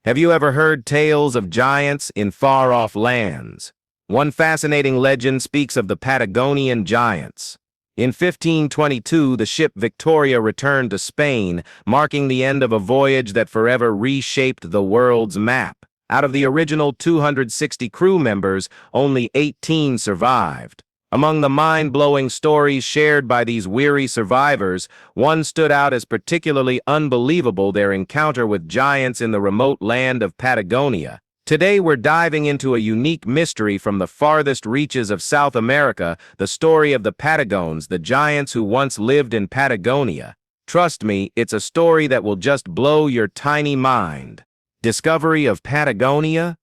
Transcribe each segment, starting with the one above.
Have you ever heard tales of giants in far-off lands? One fascinating legend speaks of the Patagonian giants. In 1522, the ship Victoria returned to Spain, marking the end of a voyage that forever reshaped the world's map. Out of the original 260 crew members, only 18 survived. Among the mind-blowing stories shared by these weary survivors, one stood out as particularly unbelievable: their encounter with giants in the remote land of Patagonia. Today we're diving into a unique mystery from the farthest reaches of South America, the story of the Patagones, the giants who once lived in Patagonia. Trust me, it's a story that will just blow your tiny mind. Discovery of Patagonia?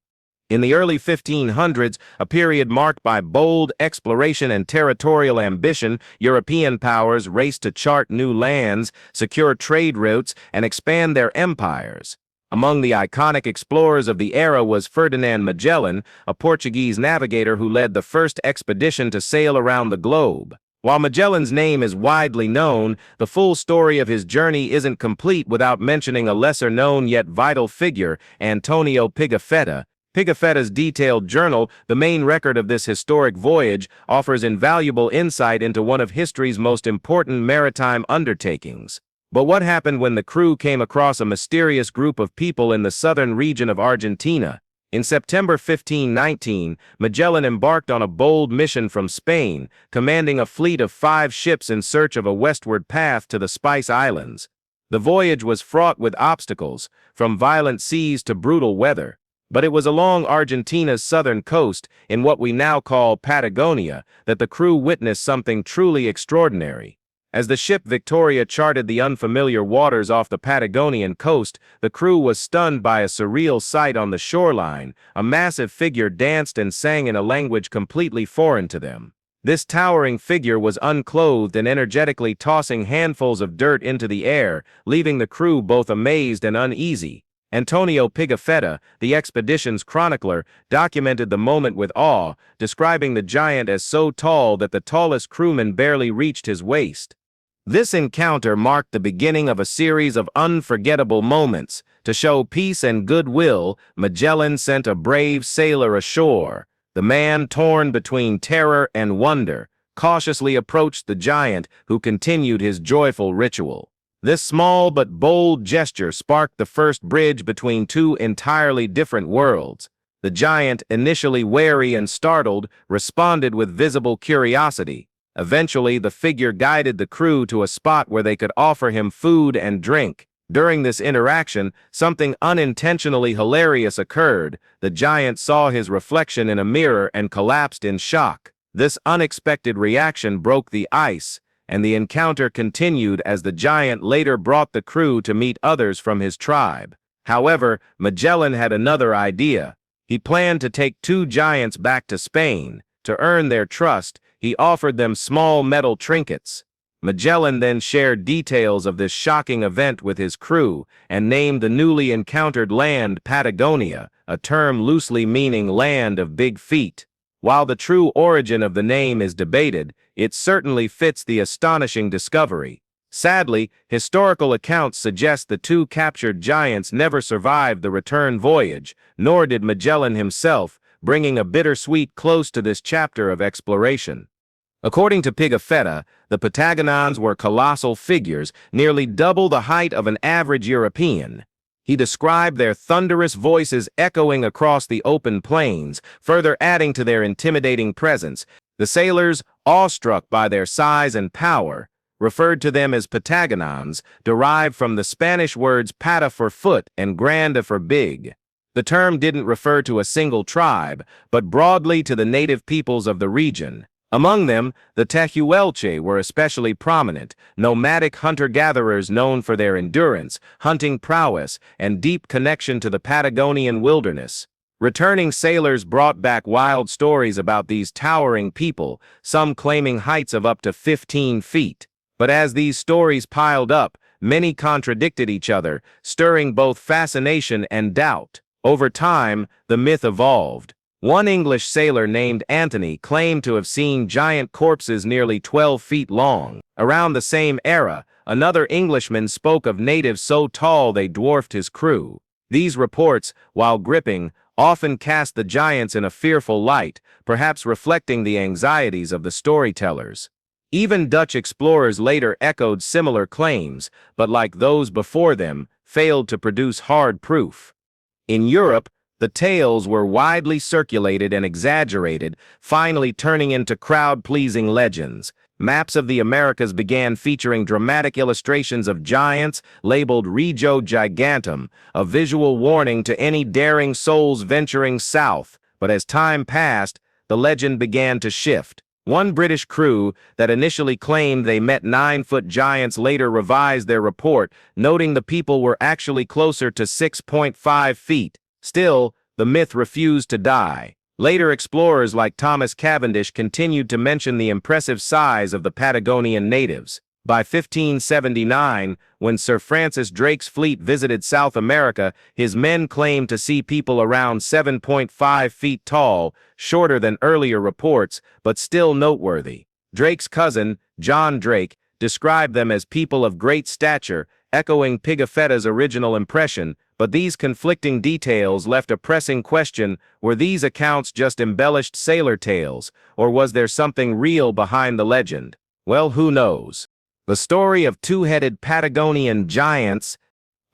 In the early 1500s, a period marked by bold exploration and territorial ambition, European powers raced to chart new lands, secure trade routes, and expand their empires. Among the iconic explorers of the era was Ferdinand Magellan, a Portuguese navigator who led the first expedition to sail around the globe. While Magellan's name is widely known, the full story of his journey isn't complete without mentioning a lesser-known yet vital figure, Antonio Pigafetta. Pigafetta's detailed journal, the main record of this historic voyage, offers invaluable insight into one of history's most important maritime undertakings. But what happened when the crew came across a mysterious group of people in the southern region of Argentina? In September 1519, Magellan embarked on a bold mission from Spain, commanding a fleet of 5 ships in search of a westward path to the Spice Islands. The voyage was fraught with obstacles, from violent seas to brutal weather. But it was along Argentina's southern coast, in what we now call Patagonia, that the crew witnessed something truly extraordinary. As the ship Victoria charted the unfamiliar waters off the Patagonian coast, the crew was stunned by a surreal sight on the shoreline. A massive figure danced and sang in a language completely foreign to them. This towering figure was unclothed and energetically tossing handfuls of dirt into the air, leaving the crew both amazed and uneasy. Antonio Pigafetta, the expedition's chronicler, documented the moment with awe, describing the giant as so tall that the tallest crewman barely reached his waist. This encounter marked the beginning of a series of unforgettable moments. To show peace and goodwill, Magellan sent a brave sailor ashore. The man, torn between terror and wonder, cautiously approached the giant, who continued his joyful ritual. This small but bold gesture sparked the first bridge between two entirely different worlds. The giant, initially wary and startled, responded with visible curiosity. Eventually, the figure guided the crew to a spot where they could offer him food and drink. During this interaction, something unintentionally hilarious occurred. The giant saw his reflection in a mirror and collapsed in shock. This unexpected reaction broke the ice, and the encounter continued as the giant later brought the crew to meet others from his tribe. However, Magellan had another idea. He planned to take 2 giants back to Spain. To earn their trust, he offered them small metal trinkets. Magellan then shared details of this shocking event with his crew and named the newly encountered land Patagonia, a term loosely meaning land of big feet. While the true origin of the name is debated, it certainly fits the astonishing discovery. Sadly, historical accounts suggest the 2 captured giants never survived the return voyage, nor did Magellan himself, bringing a bittersweet close to this chapter of exploration. According to Pigafetta, the Patagones were colossal figures, nearly double the height of an average European. He described their thunderous voices echoing across the open plains, further adding to their intimidating presence. The sailors, awestruck by their size and power, referred to them as Patagones, derived from the Spanish words pata for foot and grande for big. The term didn't refer to a single tribe, but broadly to the native peoples of the region. Among them, the Tehuelche were especially prominent, nomadic hunter-gatherers known for their endurance, hunting prowess, and deep connection to the Patagonian wilderness. Returning sailors brought back wild stories about these towering people, some claiming heights of up to 15 feet. But as these stories piled up, many contradicted each other, stirring both fascination and doubt. Over time, the myth evolved. One English sailor named Anthony claimed to have seen giant corpses nearly 12 feet long. Around the same era, another Englishman spoke of natives so tall they dwarfed his crew. These reports, while gripping, often cast the giants in a fearful light, perhaps reflecting the anxieties of the storytellers. Even Dutch explorers later echoed similar claims, but like those before them, failed to produce hard proof. In Europe, the tales were widely circulated and exaggerated, finally turning into crowd-pleasing legends. Maps of the Americas began featuring dramatic illustrations of giants labeled Regio Gigantum, a visual warning to any daring souls venturing south. But as time passed, the legend began to shift. One British crew that initially claimed they met 9-foot giants later revised their report, noting the people were actually closer to 6.5 feet. Still, the myth refused to die. Later explorers like Thomas Cavendish continued to mention the impressive size of the Patagonian natives. By 1579, when Sir Francis Drake's fleet visited South America, his men claimed to see people around 7.5 feet tall, shorter than earlier reports, but still noteworthy. Drake's cousin, John Drake, described them as people of great stature, echoing Pigafetta's original impression, but these conflicting details left a pressing question: were these accounts just embellished sailor tales, or was there something real behind the legend? Well, who knows? The story of two-headed Patagonian giants.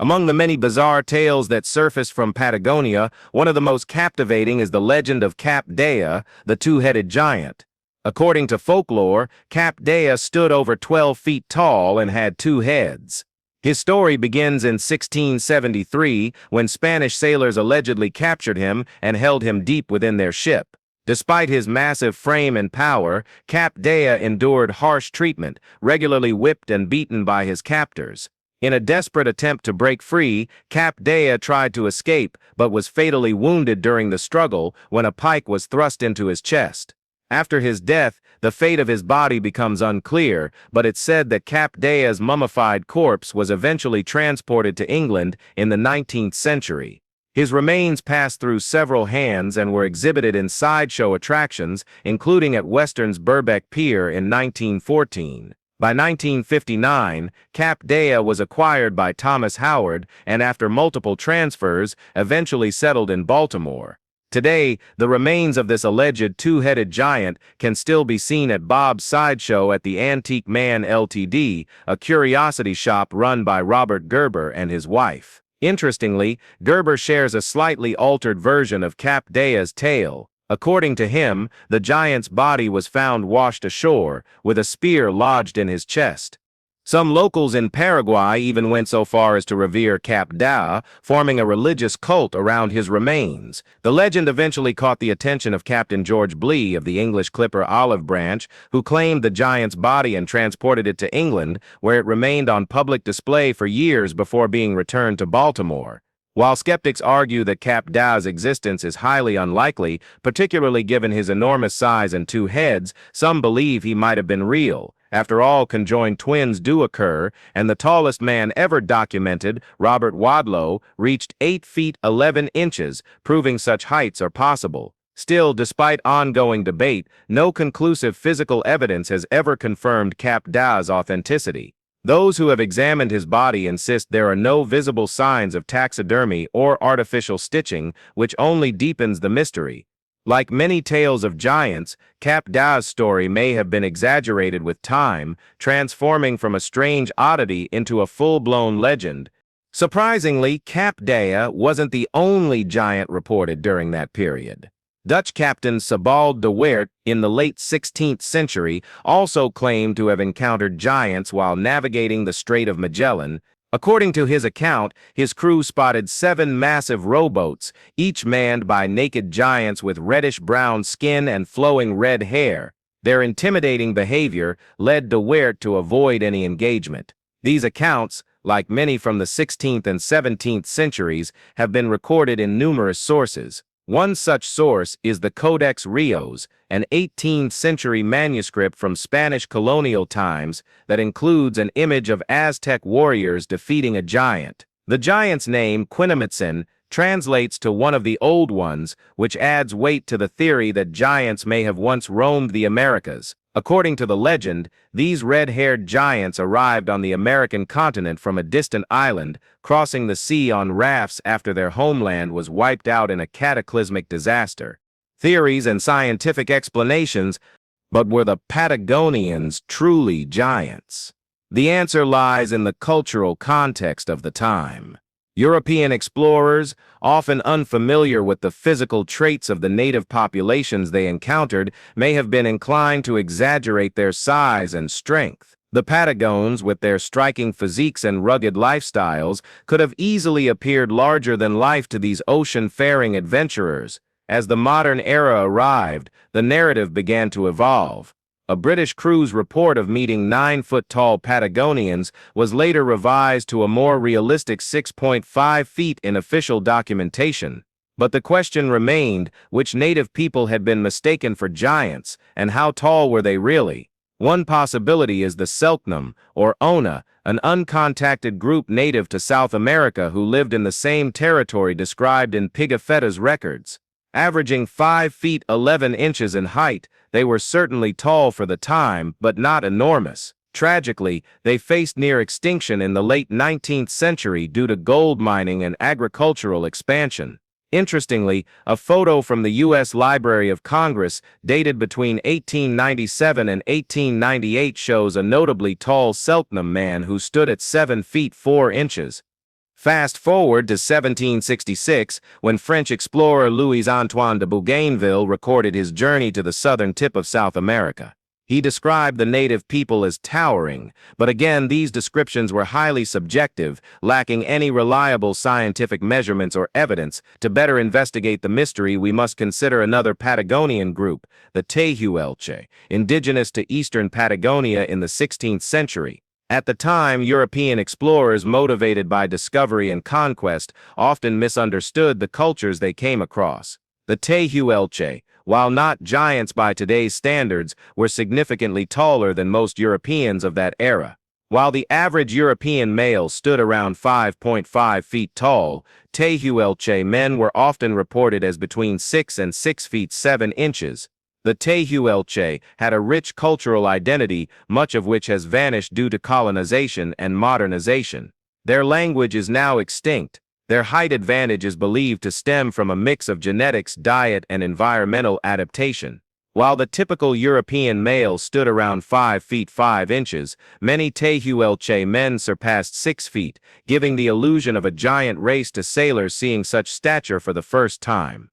Among the many bizarre tales that surface from Patagonia, one of the most captivating is the legend of Cap Dea, the two-headed giant. According to folklore, Cap Dea stood over 12 feet tall and had two heads. His story begins in 1673, when Spanish sailors allegedly captured him and held him deep within their ship. Despite his massive frame and power, Cap Dea endured harsh treatment, regularly whipped and beaten by his captors. In a desperate attempt to break free, Cap Dea tried to escape, but was fatally wounded during the struggle when a pike was thrust into his chest. After his death, the fate of his body becomes unclear, but it's said that Cap Dea's mummified corpse was eventually transported to England in the 19th century. His remains passed through several hands and were exhibited in sideshow attractions, including at Western's Birbeck Pier in 1914. By 1959, Cap Dea was acquired by Thomas Howard and, after multiple transfers, eventually settled in Baltimore. Today, the remains of this alleged two-headed giant can still be seen at Bob's Sideshow at the Antique Man Ltd., a curiosity shop run by Robert Gerber and his wife. Interestingly, Gerber shares a slightly altered version of Cap Dea's tale. According to him, the giant's body was found washed ashore, with a spear lodged in his chest. Some locals in Paraguay even went so far as to revere Cap Dea, forming a religious cult around his remains. The legend eventually caught the attention of Captain George Blee of the English clipper Olive Branch, who claimed the giant's body and transported it to England, where it remained on public display for years before being returned to Baltimore. While skeptics argue that Cap Dea's existence is highly unlikely, particularly given his enormous size and two heads, some believe he might have been real. After all, conjoined twins do occur, and the tallest man ever documented, Robert Wadlow, reached 8 feet 11 inches, proving such heights are possible. Still, despite ongoing debate, no conclusive physical evidence has ever confirmed Cap Dea's authenticity. Those who have examined his body insist there are no visible signs of taxidermy or artificial stitching, which only deepens the mystery. Like many tales of giants, Cap Dea's story may have been exaggerated with time, transforming from a strange oddity into a full-blown legend. Surprisingly, Cap Dea wasn't the only giant reported during that period. Dutch captain Sebald de Weert, in the late 16th century, also claimed to have encountered giants while navigating the Strait of Magellan. According to his account, his crew spotted 7 massive rowboats, each manned by naked giants with reddish-brown skin and flowing red hair. Their intimidating behavior led de Weert to avoid any engagement. These accounts, like many from the 16th and 17th centuries, have been recorded in numerous sources. One such source is the Codex Rios, an 18th-century manuscript from Spanish colonial times that includes an image of Aztec warriors defeating a giant. The giant's name, Quinamitzin, translates to one of the old ones, which adds weight to the theory that giants may have once roamed the Americas. According to the legend, these red-haired giants arrived on the American continent from a distant island, crossing the sea on rafts after their homeland was wiped out in a cataclysmic disaster. Theories and scientific explanations, but were the Patagonians truly giants? The answer lies in the cultural context of the time. European explorers, often unfamiliar with the physical traits of the native populations they encountered, may have been inclined to exaggerate their size and strength. The Patagones, with their striking physiques and rugged lifestyles, could have easily appeared larger than life to these ocean-faring adventurers. As the modern era arrived, the narrative began to evolve. A British crew's report of meeting 9-foot-tall Patagonians was later revised to a more realistic 6.5 feet in official documentation. But the question remained, which native people had been mistaken for giants, and how tall were they really? One possibility is the Selknam, or Ona, an uncontacted group native to South America who lived in the same territory described in Pigafetta's records. Averaging 5 feet 11 inches in height, they were certainly tall for the time, but not enormous. Tragically, they faced near extinction in the late 19th century due to gold mining and agricultural expansion. Interestingly, a photo from the U.S. Library of Congress, dated between 1897 and 1898, shows a notably tall Selknam man who stood at 7 feet 4 inches. Fast forward to 1766, when French explorer Louis-Antoine de Bougainville recorded his journey to the southern tip of South America. He described the native people as towering, but again these descriptions were highly subjective, lacking any reliable scientific measurements or evidence. To better investigate the mystery, we must consider another Patagonian group, the Tehuelche, indigenous to eastern Patagonia in the 16th century. At the time, European explorers motivated by discovery and conquest often misunderstood the cultures they came across. The Tehuelche, while not giants by today's standards, were significantly taller than most Europeans of that era. While the average European male stood around 5.5 feet tall, Tehuelche men were often reported as between 6 and 6 feet 7 inches. The Tehuelche had a rich cultural identity, much of which has vanished due to colonization and modernization. Their language is now extinct. Their height advantage is believed to stem from a mix of genetics, diet, and environmental adaptation. While the typical European male stood around 5 feet 5 inches, many Tehuelche men surpassed 6 feet, giving the illusion of a giant race to sailors seeing such stature for the first time.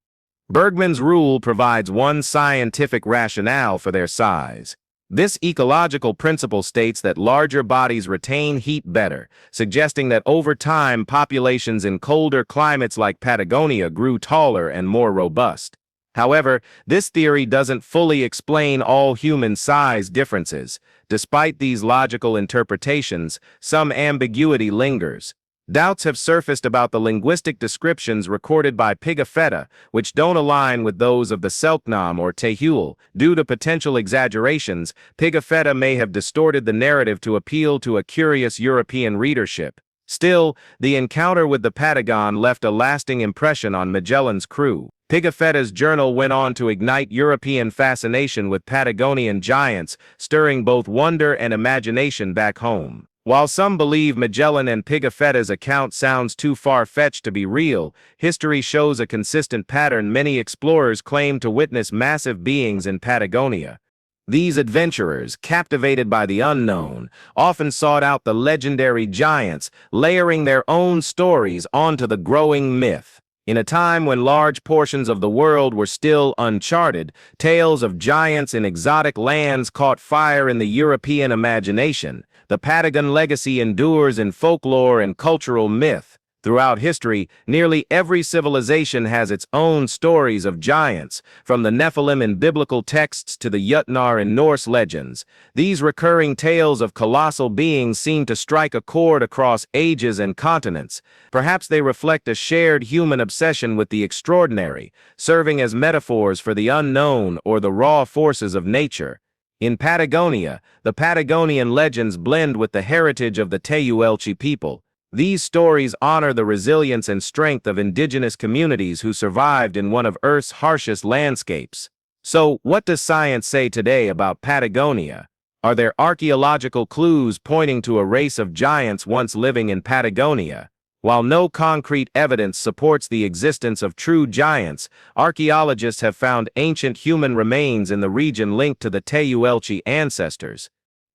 Bergman's rule provides one scientific rationale for their size. This ecological principle states that larger bodies retain heat better, suggesting that over time populations in colder climates like Patagonia grew taller and more robust. However, this theory doesn't fully explain all human size differences. Despite these logical interpretations, some ambiguity lingers. Doubts have surfaced about the linguistic descriptions recorded by Pigafetta, which don't align with those of the Selknam or Tehuel. Due to potential exaggerations, Pigafetta may have distorted the narrative to appeal to a curious European readership. Still, the encounter with the Patagon left a lasting impression on Magellan's crew. Pigafetta's journal went on to ignite European fascination with Patagonian giants, stirring both wonder and imagination back home. While some believe Magellan and Pigafetta's account sounds too far-fetched to be real, history shows a consistent pattern. Many explorers claim to witness massive beings in Patagonia. These adventurers, captivated by the unknown, often sought out the legendary giants, layering their own stories onto the growing myth. In a time when large portions of the world were still uncharted, tales of giants in exotic lands caught fire in the European imagination. The Patagon legacy endures in folklore and cultural myth. Throughout history, nearly every civilization has its own stories of giants, from the Nephilim in biblical texts to the Jötnar in Norse legends. These recurring tales of colossal beings seem to strike a chord across ages and continents. Perhaps they reflect a shared human obsession with the extraordinary, serving as metaphors for the unknown or the raw forces of nature. In Patagonia, the Patagonian legends blend with the heritage of the Tehuelche people. These stories honor the resilience and strength of indigenous communities who survived in one of Earth's harshest landscapes. So, what does science say today about Patagonia? Are there archaeological clues pointing to a race of giants once living in Patagonia? While no concrete evidence supports the existence of true giants, archaeologists have found ancient human remains in the region linked to the Tehuelche ancestors.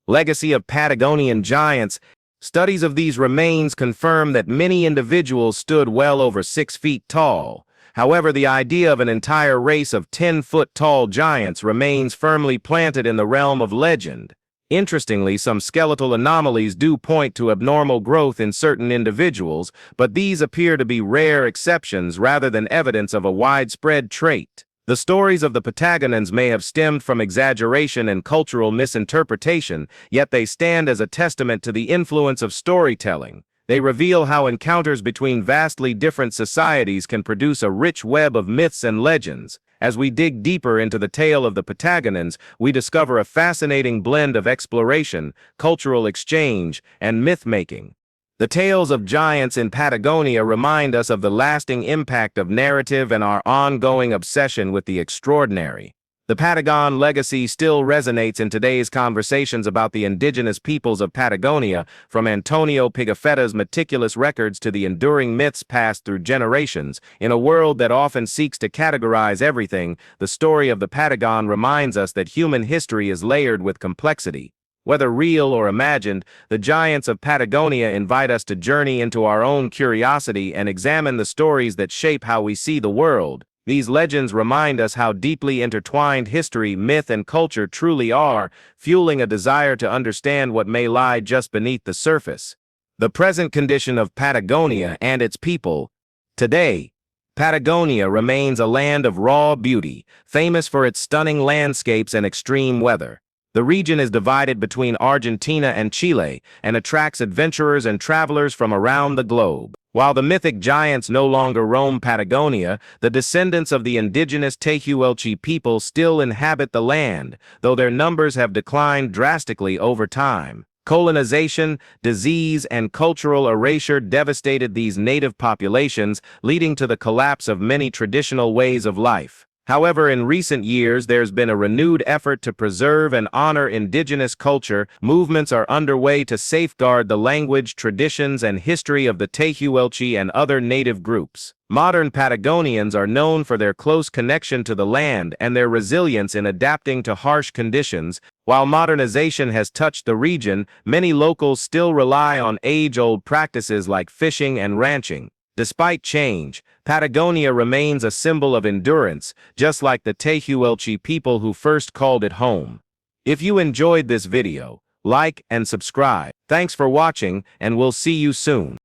Legacy of Patagonian giants. Studies of these remains confirm that many individuals stood well over 6 feet tall. However, the idea of an entire race of 10-foot-tall giants remains firmly planted in the realm of legend. Interestingly, some skeletal anomalies do point to abnormal growth in certain individuals, but these appear to be rare exceptions rather than evidence of a widespread trait. The stories of the Patagones may have stemmed from exaggeration and cultural misinterpretation, yet they stand as a testament to the influence of storytelling. They reveal how encounters between vastly different societies can produce a rich web of myths and legends. As we dig deeper into the tale of the Patagones, we discover a fascinating blend of exploration, cultural exchange, and myth-making. The tales of giants in Patagonia remind us of the lasting impact of narrative and our ongoing obsession with the extraordinary. The Patagon legacy still resonates in today's conversations about the indigenous peoples of Patagonia, from Antonio Pigafetta's meticulous records to the enduring myths passed through generations. In a world that often seeks to categorize everything, the story of the Patagon reminds us that human history is layered with complexity. Whether real or imagined, the giants of Patagonia invite us to journey into our own curiosity and examine the stories that shape how we see the world. These legends remind us how deeply intertwined history, myth, and culture truly are, fueling a desire to understand what may lie just beneath the surface. The present condition of Patagonia and its people. Today, Patagonia remains a land of raw beauty, famous for its stunning landscapes and extreme weather. The region is divided between Argentina and Chile and attracts adventurers and travelers from around the globe. While the mythic giants no longer roam Patagonia, the descendants of the indigenous Tehuelche people still inhabit the land, though their numbers have declined drastically over time. Colonization, disease, and cultural erasure devastated these native populations, leading to the collapse of many traditional ways of life. However, in recent years, there's been a renewed effort to preserve and honor indigenous culture. Movements are underway to safeguard the language, traditions, and history of the Tehuelche and other native groups. Modern Patagonians are known for their close connection to the land and their resilience in adapting to harsh conditions. While modernization has touched the region, many locals still rely on age-old practices like fishing and ranching. Despite change, Patagonia remains a symbol of endurance, just like the Tehuelche people who first called it home. If you enjoyed this video, like and subscribe. Thanks for watching, and we'll see you soon.